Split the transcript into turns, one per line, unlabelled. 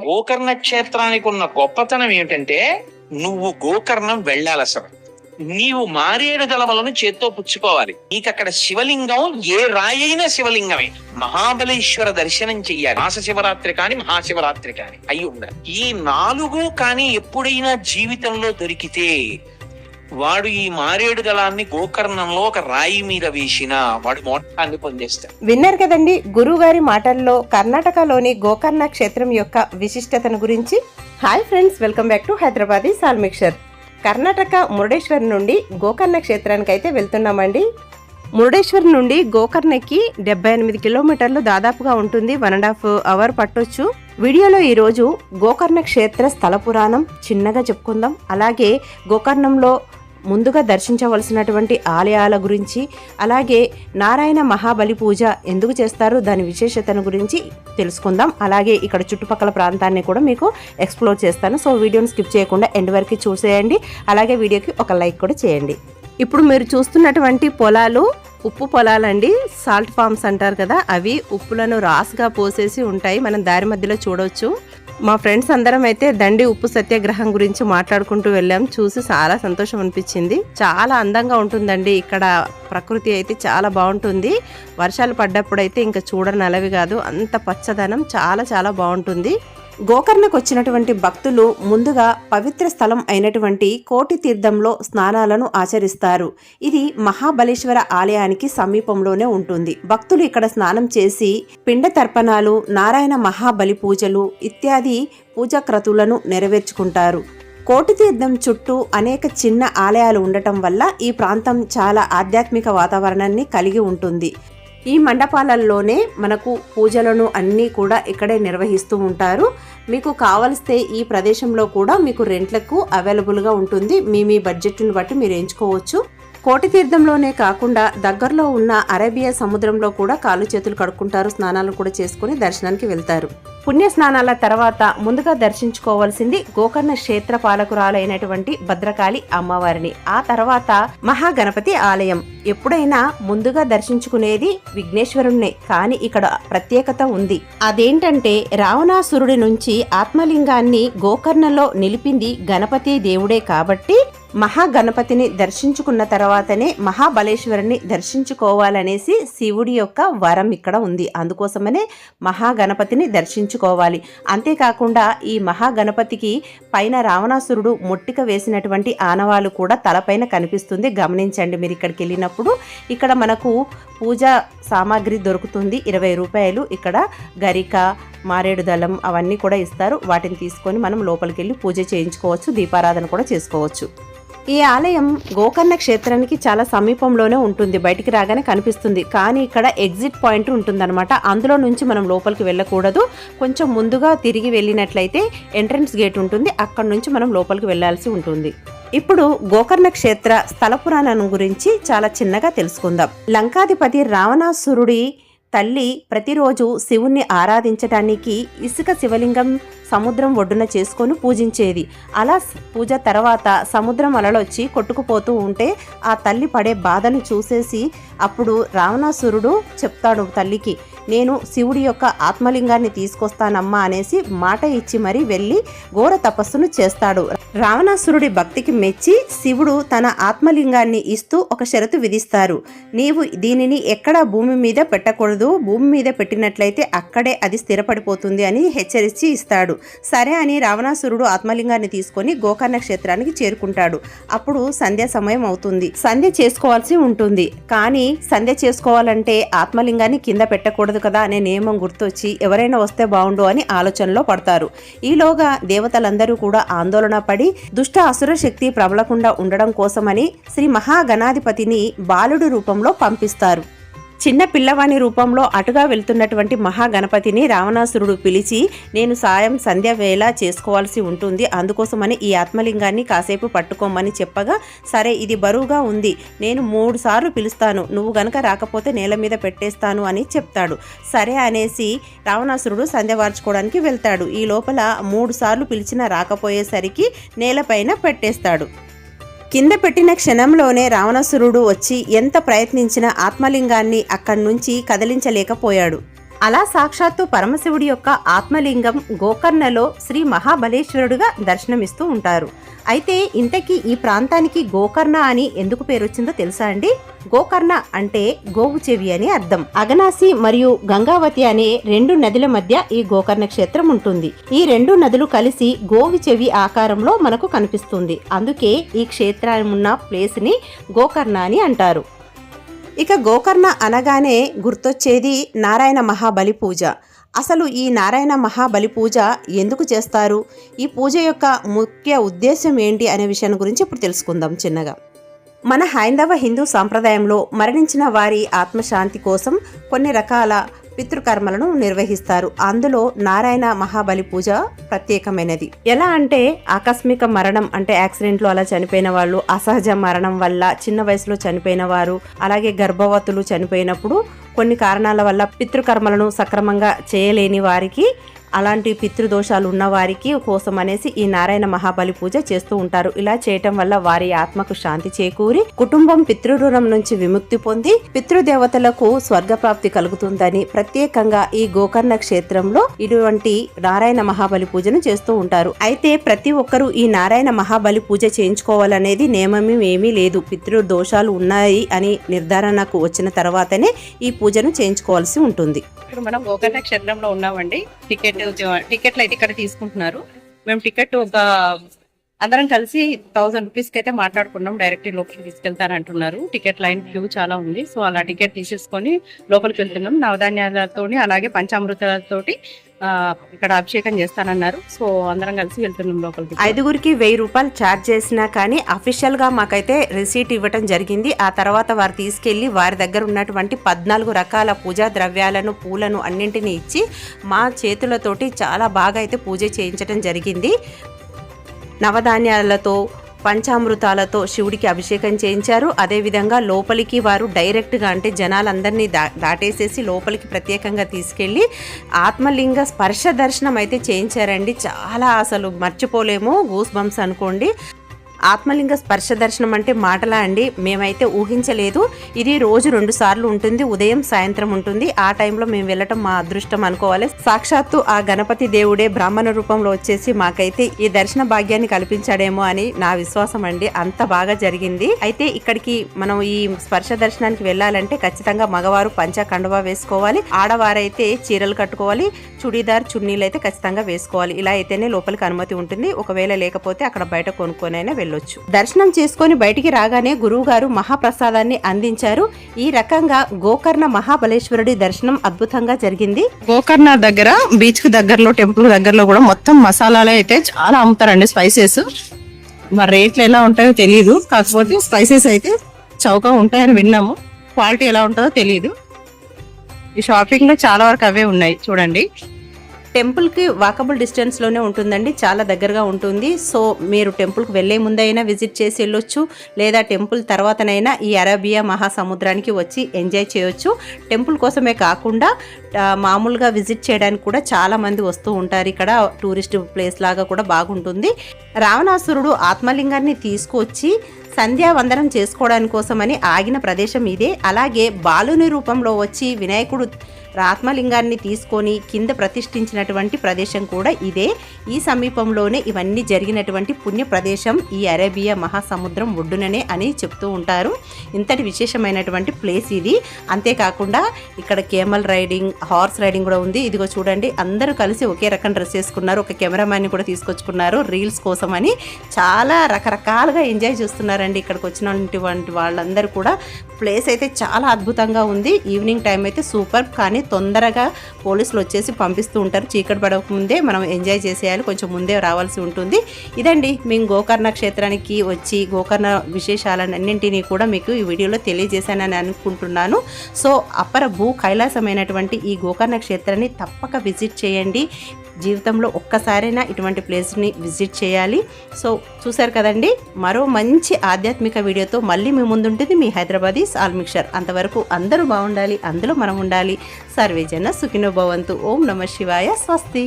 గోకర్ణ క్షేత్రానికి ఉన్న గొప్పతనం ఏమిటంటే నువ్వు గోకర్ణం వెళ్ళాలి. అసలు నీవు మారేడు దళములను చేత్తో పుచ్చుకోవాలి. నీకు అక్కడ శివలింగం ఏ రాయైనా శివలింగమే. మహాబలేశ్వర దర్శనం చెయ్యాలి. మాస శివరాత్రి కాని మహాశివరాత్రి కాని అయి ఉండాలి. ఈ 4 కానీ ఎప్పుడైనా జీవితంలో దొరికితే వాడు ఈ మారేడు దళాన్ని గోకర్ణంలో ఒక రాయి మీద వేసినా వాడు మోక్షాన్ని పొందేస్తాడు.
విన్నారు కదండి గురువు గారి మాటల్లో కర్ణాటకలోని గోకర్ణ క్షేత్రం యొక్క విశిష్టతను గురించి. Hi friends, welcome back to Hyderabadi సాల్ మిక్చర్. కర్ణాటక మురుడేశ్వర్ నుండి గోకర్ణ క్షేత్రానికి అయితే వెళ్తున్నామండి. మురుడేశ్వర్ నుండి గోకర్ణకి 78 కిలోమీటర్లు దాదాపుగా ఉంటుంది. 1.5 అవర్ పట్టొచ్చు. వీడియోలో ఈరోజు గోకర్ణ క్షేత్ర స్థల పురాణం చిన్నగా చెప్పుకుందాం. అలాగే గోకర్ణంలో ముందుగా దర్శించవలసినటువంటి ఆలయాల గురించి, అలాగే నారాయణ మహాబలి పూజ ఎందుకు చేస్తారు దాని విశేషతను గురించి తెలుసుకుందాం. అలాగే ఇక్కడ చుట్టుపక్కల ప్రాంతాన్ని కూడా మీకు ఎక్స్ప్లోర్ చేస్తాను. సో వీడియోని స్కిప్ చేయకుండా ఎండ్ వరకు చూసేయండి. అలాగే వీడియోకి ఒక లైక్ కూడా చేయండి. ఇప్పుడు మీరు చూస్తున్నటువంటి పొలాలు ఉప్పు పొలాలండి. సాల్ట్ ఫార్మ్స్ అంటారు కదా, అవి ఉప్పులను రాసుగా పోసేసి ఉంటాయి. మనం దారి మధ్యలో చూడవచ్చు. మా ఫ్రెండ్స్ అందరం అయితే దండి ఉప్పు సత్యాగ్రహం గురించి మాట్లాడుకుంటూ వెళ్ళాం. చూసి చాలా సంతోషం అనిపించింది. చాలా అందంగా ఉంటుందండి ఇక్కడ. ప్రకృతి అయితే చాలా బాగుంటుంది. వర్షాలు పడ్డప్పుడు అయితే ఇంకా చూడనలవి కాదు, అంత పచ్చదనం చాలా చాలా బాగుంటుంది. గోకర్ణకు వచ్చినటువంటి భక్తులు ముందుగా పవిత్ర స్థలం అయినటువంటి కోటి తీర్థంలో స్నానాలను ఆచరిస్తారు. ఇది మహాబలేశ్వర ఆలయానికి సమీపంలోనే ఉంటుంది. భక్తులు ఇక్కడ స్నానం చేసి పిండ తర్పణాలు, నారాయణ మహాబలి పూజలు ఇత్యాది పూజాక్రతులను నెరవేర్చుకుంటారు. కోటి తీర్థం చుట్టూ అనేక చిన్న ఆలయాలు ఉండటం వల్ల ఈ ప్రాంతం చాలా ఆధ్యాత్మిక వాతావరణాన్ని కలిగి ఉంటుంది. ఈ మండపాలలోనే మనకు పూజలను అన్నీ కూడా ఇక్కడే నిర్వహిస్తూ ఉంటారు. మీకు కావలిస్తే ఈ ప్రదేశంలో కూడా మీకు రెంట్లకు అవైలబుల్గా ఉంటుంది. మీ బడ్జెట్ని బట్టి మీరు ఎంచుకోవచ్చు. కోటి తీర్థంలోనే కాకుండా దగ్గరలో ఉన్న అరేబియా సముద్రంలో కూడా కాళ్ళు చేతులు కడుక్కుంటారు. స్నానాలు కూడా చేసుకుని దర్శనానికి వెళ్తారు. పుణ్య స్నానాల తర్వాత ముందుగా దర్శించుకోవాల్సింది గోకర్ణ క్షేత్ర పాలకురాలైనటువంటి భద్రకాళి అమ్మవారిని. ఆ తర్వాత మహాగణపతి ఆలయం. ఎప్పుడైనా ముందుగా దర్శించుకునేది విఘ్నేశ్వరుణ్ణే, కానీ ఇక్కడ ప్రత్యేకత ఉంది. అదేంటంటే రావణాసురుడి నుంచి ఆత్మలింగాన్ని గోకర్ణలో నిలిపింది గణపతి దేవుడే కాబట్టి మహాగణపతిని దర్శించుకున్న తర్వాతనే మహాబలేశ్వరుని దర్శించుకోవాలనేసి శివుడి యొక్క వరం ఇక్కడ ఉంది. అందుకోసమనే మహాగణపతిని దర్శించుకోవాలి. అంతేకాకుండా ఈ మహాగణపతికి పైన రావణాసురుడు మొట్టిక వేసినటువంటి ఆనవాలు కూడా తలపైన కనిపిస్తుంది. గమనించండి మీరు ఇక్కడికి వెళ్ళినప్పుడు. ఇక్కడ మనకు పూజా సామాగ్రి దొరుకుతుంది. 20 రూపాయలు. ఇక్కడ గరిక, మారేడు దళం అవన్నీ కూడా ఇస్తారు. వాటిని తీసుకొని మనం లోపలికి వెళ్ళి పూజ చేయించుకోవచ్చు, దీపారాధన కూడా చేసుకోవచ్చు. ఈ ఆలయం గోకర్ణ క్షేత్రానికి చాలా సమీపంలోనే ఉంటుంది. బయటికి రాగానే కనిపిస్తుంది. కానీ ఇక్కడ ఎగ్జిట్ పాయింట్ ఉంటుందన్నమాట. అందులో నుంచి మనం లోపలికి వెళ్ళకూడదు. కొంచెం ముందుగా తిరిగి వెళ్ళినట్లయితే ఎంట్రన్స్ గేట్ ఉంటుంది. అక్కడ నుంచి మనం లోపలికి వెళ్ళాల్సి ఉంటుంది. ఇప్పుడు గోకర్ణ క్షేత్ర స్థల పురాణం గురించి చాలా చిన్నగా తెలుసుకుందాం. లంకాధిపతి రావణాసురుడి తల్లి ప్రతిరోజు శివుణ్ణి ఆరాధించడానికి ఇసుక శివలింగం సముద్రం ఒడ్డున చేసుకొని పూజించేది. అలా పూజ తర్వాత సముద్రం అలలొచ్చి కొట్టుకుపోతూ ఉంటే ఆ తల్లి పడే బాధను చూసేసి అప్పుడు రావణాసురుడు చెప్తాడు తల్లికి, నేను శివుడి యొక్క ఆత్మలింగాన్ని తీసుకొస్తానమ్మా అనేసి మాట ఇచ్చి మరీ వెళ్ళి ఘోర తపస్సును చేస్తాడు. రావణాసురుడి భక్తికి మెచ్చి శివుడు తన ఆత్మలింగాన్ని ఇస్తూ ఒక షరతు విధిస్తారు. నీవు దీనిని ఎక్కడా భూమి మీద పెట్టకూడదు, భూమి మీద పెట్టినట్లయితే అక్కడే అది స్థిరపడిపోతుంది అని హెచ్చరించి ఇస్తాడు. సరే అని రావణాసురుడు ఆత్మలింగాన్ని తీసుకొని గోకర్ణ క్షేత్రానికి చేరుకుంటాడు. అప్పుడు సంధ్యా సమయం అవుతుంది. సంధ్య చేసుకోవాల్సి ఉంటుంది. కానీ సంధ్య చేసుకోవాలంటే ఆత్మలింగాన్ని కింద పెట్టకూడదు కదా అనే నియమం గుర్తొచ్చి ఎవరైనా వస్తే బాగుండు అని ఆలోచనలో పడతారు. ఈలోగా దేవతలందరూ కూడా ఆందోళన పడి దుష్ట అసుర శక్తి ప్రబలకుండా ఉండడం కోసమని శ్రీ మహాగణాధిపతిని బాలుడి రూపంలో పంపిస్తారు. చిన్న పిల్లవాని రూపంలో అటుగా వెళ్తున్నటువంటి మహాగణపతిని రావణాసురుడు పిలిచి, నేను సాయం సంధ్య వేళ చేసుకోవాల్సి ఉంటుంది, అందుకోసమని ఈ ఆత్మలింగాన్ని కాసేపు పట్టుకోమని చెప్పగా, సరే ఇది బరువుగా ఉంది, నేను 3 సార్లు పిలుస్తాను, నువ్వు గనక రాకపోతే నేల మీద పెట్టేస్తాను అని చెప్తాడు. సరే అనేసి రావణాసురుడు సంధ్య వార్చుకోవడానికి వెళ్తాడు. ఈ లోపల 3 సార్లు పిలిచినా రాకపోయేసరికి నేలపైన పెట్టేస్తాడు. కింద పెట్టిన క్షణంలోనే రావణాసురుడు వచ్చి ఎంత ప్రయత్నించినా ఆత్మలింగాన్ని అక్కడి నుంచి కదిలించలేకపోయాడు. అలా సాక్షాత్తు పరమశివుడి యొక్క ఆత్మలింగం గోకర్ణలో శ్రీ మహాబలేశ్వరుడుగా దర్శనమిస్తూ ఉంటారు. అయితే ఇంతకీ ఈ ప్రాంతానికి గోకర్ణ అని ఎందుకు పేరు వచ్చిందో తెలుసా అండి? గోకర్ణ అంటే గోవు చెవి అని అర్థం. అగనాసి మరియు గంగావతి అనే 2 నదుల మధ్య ఈ గోకర్ణ క్షేత్రం ఉంటుంది. ఈ 2 నదులు కలిసి గోవు చెవి ఆకారంలో మనకు కనిపిస్తుంది. అందుకే ఈ క్షేత్రం ఉన్న ప్లేస్ ని గోకర్ణ అని అంటారు. ఇక గోకర్ణ అనగానే గుర్తొచ్చేది నారాయణ మహాబలి పూజ. అసలు ఈ నారాయణ మహాబలి పూజ ఎందుకు చేస్తారు, ఈ పూజ యొక్క ముఖ్య ఉద్దేశం ఏంటి అనే విషయాన్ని గురించి ఇప్పుడు తెలుసుకుందాం చిన్నగా. మన హైందవ హిందూ సాంప్రదాయంలో మరణించిన వారి ఆత్మశాంతి కోసం కొన్ని రకాల పితృకర్మలను నిర్వహిస్తారు. అందులో నారాయణ మహాబలి పూజ ప్రత్యేకమైనది. ఎలా అంటే ఆకస్మిక మరణం అంటే యాక్సిడెంట్లో అలా చనిపోయిన వాళ్ళు, అసహజ మరణం వల్ల చిన్న వయసులో చనిపోయిన వారు, అలాగే గర్భవతులు చనిపోయినప్పుడు కొన్ని కారణాల వల్ల పితృకర్మలను సక్రమంగా చేయలేని వారికి, అలాంటి పితృదోషాలు ఉన్న వారికి కోసం అనేసి ఈ నారాయణ మహాబలి పూజ చేస్తూ ఉంటారు. ఇలా చేయటం వల్ల వారి ఆత్మకు శాంతి చేకూరి కుటుంబం పితృరుణం నుంచి విముక్తి పొంది పితృదేవతలకు స్వర్గప్రాప్తి కలుగుతుందని ప్రత్యేకంగా ఈ గోకర్ణ క్షేత్రంలో ఇటువంటి నారాయణ మహాబలి పూజను చేస్తూ ఉంటారు. అయితే ప్రతి ఒక్కరూ ఈ నారాయణ మహాబలి పూజ చేయించుకోవాలనేది నియమం ఏమీ లేదు. పితృదోషాలు ఉన్నాయి అని నిర్ధారణకు వచ్చిన తర్వాతనే ఈ పూజను చేయించుకోవాల్సి ఉంటుంది.
ఇప్పుడు మనం గోకర్ణ క్షేత్రంలో ఉన్నామండి. టికెట్లు అయితే ఇక్కడ తీసుకుంటున్నారు. మేము టికెట్ ఒక అందరం కలిసి 1000 రూపీస్ కి అయితే మాట్లాడుకున్నాం. డైరెక్ట్ లోపలికి తీసుకెళ్తారంటున్నారు. టికెట్ లైన్ క్యూ చాలా ఉంది. సో అలా టికెట్ తీసేసుకొని లోపలికి వెళ్తున్నాం. నవధాన్యాలతో అలాగే పంచామృతాలతోటి ఇక్కడ అభిషేకం చేస్తానన్నారు. సో అందరం కలిసి వెళ్తున్నాం లోపలికి.
5గురికి 1000 రూపాయలు ఛార్జ్ చేసినా కానీ అఫీషియల్ గా మాకైతే రిసీట్ ఇవ్వటం జరిగింది. ఆ తర్వాత వారు తీసుకెళ్లి వారి దగ్గర ఉన్నటువంటి 14 రకాల పూజా ద్రవ్యాలను, పూలను అన్నింటినీ ఇచ్చి మా చేతులతోటి చాలా బాగా అయితే పూజ చేయించడం జరిగింది. నవధాన్యాలతో, పంచామృతాలతో శివుడికి అభిషేకం చేయించారు. అదేవిధంగా లోపలికి వారు డైరెక్ట్గా అంటే జనాలందరినీ దాటేసేసి లోపలికి ప్రత్యేకంగా తీసుకెళ్ళి ఆత్మలింగ స్పర్శ దర్శనం అయితే చేయించారండి. చాలా అసలు మర్చిపోలేము, గూస్ బంప్స్ అనుకోండి. ఆత్మలింగ స్పర్శ దర్శనం అంటే మాటలా అండి, మేమైతే ఊహించలేదు. ఇది రోజు 2 సార్లు ఉంటుంది, ఉదయం సాయంత్రం ఉంటుంది. ఆ టైంలో మేము వెళ్ళటం మా అదృష్టం అనుకోవాలి. సాక్షాత్తు ఆ గణపతి దేవుడే బ్రాహ్మణ రూపంలో వచ్చేసి మాకైతే ఈ దర్శన భాగ్యాన్ని కల్పించాడేమో అని నా విశ్వాసం అండి. అంత బాగా జరిగింది. అయితే ఇక్కడికి మనం ఈ స్పర్శ దర్శనానికి వెళ్ళాలంటే ఖచ్చితంగా మగవారు పంచ కండువా వేసుకోవాలి, ఆడవారైతే చీరలు కట్టుకోవాలి, చుడీదార్ చున్నీలు అయితే ఖచ్చితంగా వేసుకోవాలి. ఇలా అయితేనే లోపలికి అనుమతి ఉంటుంది. ఒకవేళ లేకపోతే అక్కడ బయట కొనుక్కొనైనా వెళ్ళొచ్చు. దర్శనం చేసుకొని బయటికి రాగానే గురువు గారు మహాప్రసాదాన్ని అందించారు. ఈ రకంగా గోకర్ణ మహాబలేశ్వరుడి దర్శనం అద్భుతంగా జరిగింది.
గోకర్ణ దగ్గర బీచ్ కి దగ్గరలో, టెంపుల్ దగ్గరలో కూడా మొత్తం మసాలాలు అయితే చాలా అమ్ముతారండి. స్పైసెస్ మరి రేట్లు ఎలా ఉంటాయో తెలియదు. కాకపోతే స్పైసెస్ అయితే చౌకగా ఉంటాయని విన్నాము. క్వాలిటీ ఎలా ఉంటుందో తెలియదు. ఈ షాపింగ్ లో చాలా వరకు అవే ఉన్నాయి చూడండి.
టెంపుల్కి వాకబుల్ డిస్టెన్స్లోనే ఉంటుందండి, చాలా దగ్గరగా ఉంటుంది. సో మీరు టెంపుల్కి వెళ్ళే ముందైనా విజిట్ చేసి వెళ్ళొచ్చు, లేదా టెంపుల్ తర్వాతనైనా ఈ అరేబియా మహాసముద్రానికి వచ్చి ఎంజాయ్ చేయొచ్చు. టెంపుల్ కోసమే కాకుండా మామూలుగా విజిట్ చేయడానికి కూడా చాలా మంది వస్తూ ఉంటారు. ఇక్కడ టూరిస్ట్ ప్లేస్ లాగా కూడా బాగుంటుంది. రావణాసురుడు ఆత్మలింగాన్ని తీసుకొచ్చి సంధ్యావందనం చేసుకోవడానికి కోసమని ఆగిన ప్రదేశం ఇదే. అలాగే బాలుని రూపంలో వచ్చి వినాయకుడు ఆత్మలింగాన్ని తీసుకొని కింద ప్రతిష్ఠించినటువంటి ప్రదేశం కూడా ఇదే. ఈ సమీపంలోనే ఇవన్నీ జరిగినటువంటి పుణ్య ప్రదేశం ఈ అరేబియా మహాసముద్రం ఒడ్డుననే అని చెప్తూ ఉంటారు. ఇంతటి విశేషమైనటువంటి ప్లేస్ ఇది. అంతేకాకుండా ఇక్కడ కేమల్ రైడింగ్, హార్స్ రైడింగ్ కూడా ఉంది. ఇదిగో చూడండి, అందరూ కలిసి ఒకే రకం డ్రెస్ వేసుకున్నారు. ఒక కెమెరామ్యాన్ని కూడా తీసుకొచ్చుకున్నారు రీల్స్ కోసం అని. చాలా రకరకాలుగా ఎంజాయ్ చేస్తున్నారండి ఇక్కడికి వచ్చినటువంటి వాళ్ళందరూ కూడా. ప్లేస్ అయితే చాలా అద్భుతంగా ఉంది. ఈవినింగ్ టైం అయితే సూపర్. కానీ తొందరగా పోలీసులు వచ్చేసి పంపిస్తూ ఉంటారు. చీకటి పడక ముందే మనం ఎంజాయ్ చేసేయాలి, కొంచెం ముందే రావాల్సి ఉంటుంది. ఇదండి మేము గోకర్ణ క్షేత్రానికి వచ్చి గోకర్ణ విశేషాలన్నింటినీ కూడా మీకు ఈ వీడియోలో తెలియజేశానని అనుకుంటున్నాను. సో అపర భూ కైలాసమైనటువంటి ఈ గోకర్ణ క్షేత్రాన్ని తప్పక విజిట్ చేయండి. జీవితంలో ఒక్కసారైనా ఇటువంటి ప్లేస్ని విజిట్ చేయాలి. సో చూసారు కదండి, మరో మంచి ఆధ్యాత్మిక వీడియోతో మళ్ళీ మీ ముందుంటుంది మీ హైదరాబాదీ సాల్ మిక్చర్. అంతవరకు అందరూ బాగుండాలి, అందులో మనం ఉండాలి. సర్వేజన సుఖినో భవంతు. ఓం నమః శివాయ. స్వస్తి.